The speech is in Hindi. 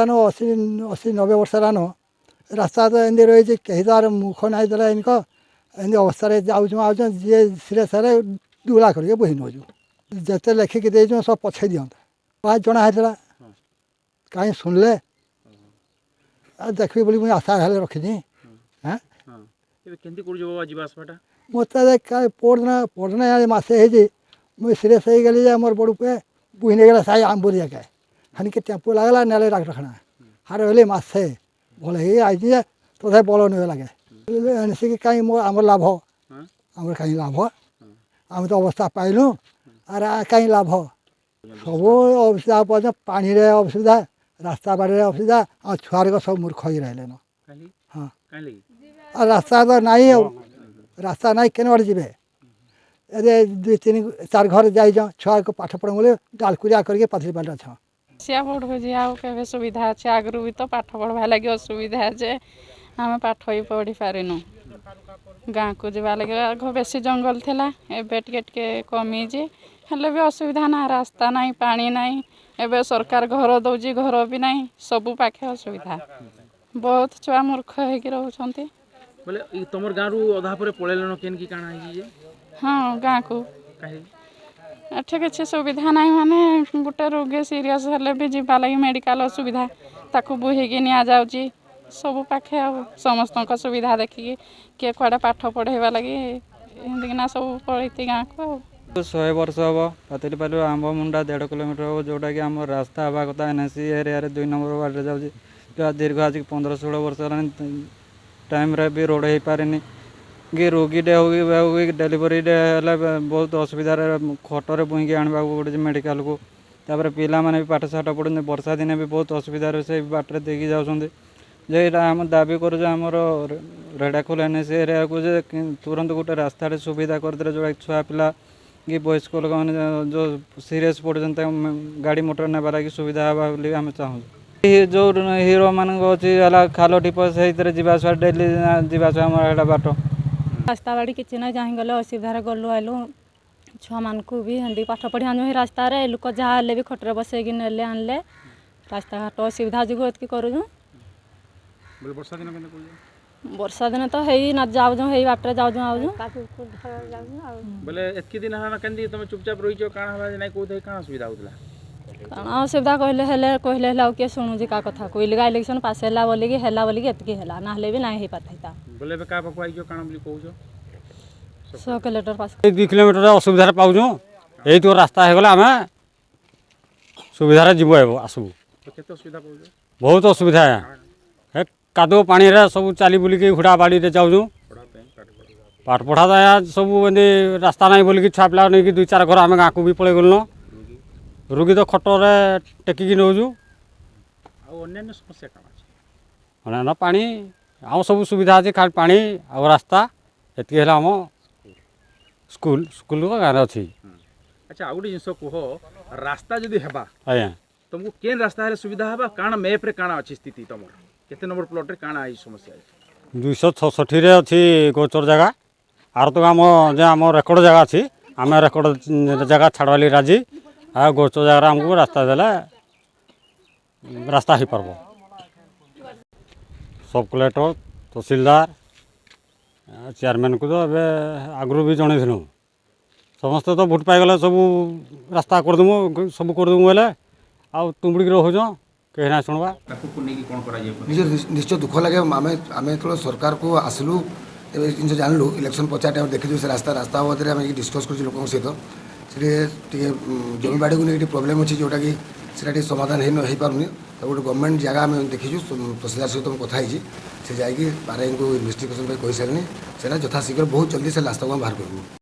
अशी 80-90 वर्ष रान रास्ता तो एमती रही कहीं तार मुख ना देला इनक एमती अवस्था जाऊँ जी सिरे सारे दुला करके बोही नौ जिते लेखिकी देचु सब पछे दिंता वहाँ जना है कहीं शुणिले देखी बोली मुझे आशा हेल्ले रखी हाँ मत पढ़ना मसे मुझे सीरीयस हो गली मोर बड़ पे बुही नहीं गला साई आंबूरी जाके हानि के टेम्पो लगला नेले डाक्तरखाना हार गली मसे भल ही आई तथा बल नहीं लगे एनसी कहीं आम लाभ आम कहीं लाभ आम तो अवस्था पाइलु आर कहीं लाभ सब असुविधा पानी असुविधा रास्ता बाड़ी असुविधा आ छुआर सब मूर्ख हो रहे न हाँ रास्ता तो नाई रास्ता नाई केन बाड़े जी 2-3-4 घर जाइज छुआ को पाठ पढ़ बोले डालकुरिया करके पथरी पाल्टा छ सिया बोर्ड हो के सुविधा अच्छे आगु भी तो पाठ पढ़वा लगे असुविधा जे आम पाठ ही पढ़ी पारिनु गाँ को जवा लगे आग बेसी जंगल थिला एबे टिके कमी जे हेले भी असुविधा ना रास्ता नहीं पानी नहीं एबे सरकार घर दौजी घर भी नहीं सबू पाखे असुविधा बहुत छुआ मूर्ख होगी रोचंती बोले तुम गाँव रु अधा पर पळेलन केन की काना है जे हाँ गाँ को एठे किसी सुविधा नहीं माने गोटे रोगी सीरीयस हेले भी जीवा लगी मेडिकल असुविधा ताकू बुहीकी नि जाउची सब पाखे समस्त सुविधा देखिकी किए कुआडे पाठ पढ़ेवा लगी एमतीना सब पलैती गाँ को 100 वर्ष हम पातली पालू आंब मुंडा 1.5 किलोमीटर हम जोटा कि आम रास्ता हवा कथा एनएसी एरिया 2 नंबर वार्ड जाऊँगी दीर्घ आज 15-16 वर्ष टाइम रे भी रोड हो पारे कि रोगीटे हो डेलीवरी बहुत असुविधा खटर बुईकी आने पड़े मेडिकल को तापर पिला माने भी पाठ साठ पढ़ुं वर्षा दिन भी बहुत असुविधा से बाटर देकी जाऊँच जे आम दाबी करमर रेढ़ाखोल एनएसी एरिया को तुरंत गोटे रास्ता सुविधा करदे जो छुआ पिला कि वयस्क लोक मैंने जो सीरीयस पड़ते गाड़ी मोटर नेबा लगी सुविधा हवा आम चाहूँ जो हीरो मान अच्छी खाल टीप से जावास डेली जावास बाट रास्ता बाड़ी किसी ना जाही गले असुविधा गलु आलु छुआ मान को भी हिंदी पाठ पढ़ी आनु रास्ता लोक जहाँ भी खटर बसैक नेले आनले रास्ता घाट असुविधा जो एतक करूँ वर्षा दिन तो है ना जाऊँ है बाटे जाऊँ आऊँ बोले एतकी दिन हाना केंदी तुम चुपचाप रही छो काना हला नै कोथै काना सुविधा होतला काना असुविधा कहले हेले के शुणुजी का कथा कोई लगा इलेक्शन पास हैला बोली कि हैला बोली कि एतकी हैला ना हले भी ना हे पाथैता बोले बे का पकवाई जो काना बोली कहू 100 किलोमीटर पास 2 किलोमीटर असुविधा पाऊँ यही तो रास्ता है गला आम सुविधा जीव आसबू केते सुविधा पाऊ बहुत असुविधा है कादो पानी रे सब चली बुलिकी हुड़ा बाड़ी रे जाऊँ पाठ पढ़ा जाए सब रास्ता नहीं बोलिकी छुआ पिला नहीं 2-4 घर आम गाँ को भी पलि गलु रोगी तो खटर टेकिकी नौजु अन्य पानी आम सब सुविधा अच्छे खाली पानी आ रास्ता एति आम स्कूल गाँव अच्छी अच्छा आउ गोटे जिनस कह रास्ता जदि हेबा आज्ञा तुमको केन रास्ता रे सुविधा हेबा काना मैप रे काना अच्छी स्थिति तुम केते नंबर प्लॉट रे काना आई समस्या 266 रे अच्छी गोचर जगह आर तो आम रेकर्ड जगह अच्छी आम रेकर्ड जगह छाड़वाली राजी आ गोचर जगह आमको रास्ता देले रास्ता हो पारब सब कलेक्टर तहसीलदार चेयरमैन को तो आगु भी जनइलु समस्त तो भोट पाइगले सब रास्ता करदेमु सब करदेमु बोले आ तुम्बड़ी रोज कहीं ना शुणवा निश्चय दुख लगे आम जो सरकार को आसलु जिन जानलु इलेक्शन पचा टाइम देखी से रास्ता बाबद में डिस्कस कर लोक सहित जमी बाड़ी को नहीं प्रोब्लेम अच्छी जोटा कि सीटा समाधान हो पारे तो गोटे गवर्नमेंट जगह आम देखीचु तहसीलदार सहित कथी से जाकि आरआई को इन्वेस्टिगेशन कही सारे से यथाशीघ्र बहुत जल्दी से रास्ता को बाहर करूँ।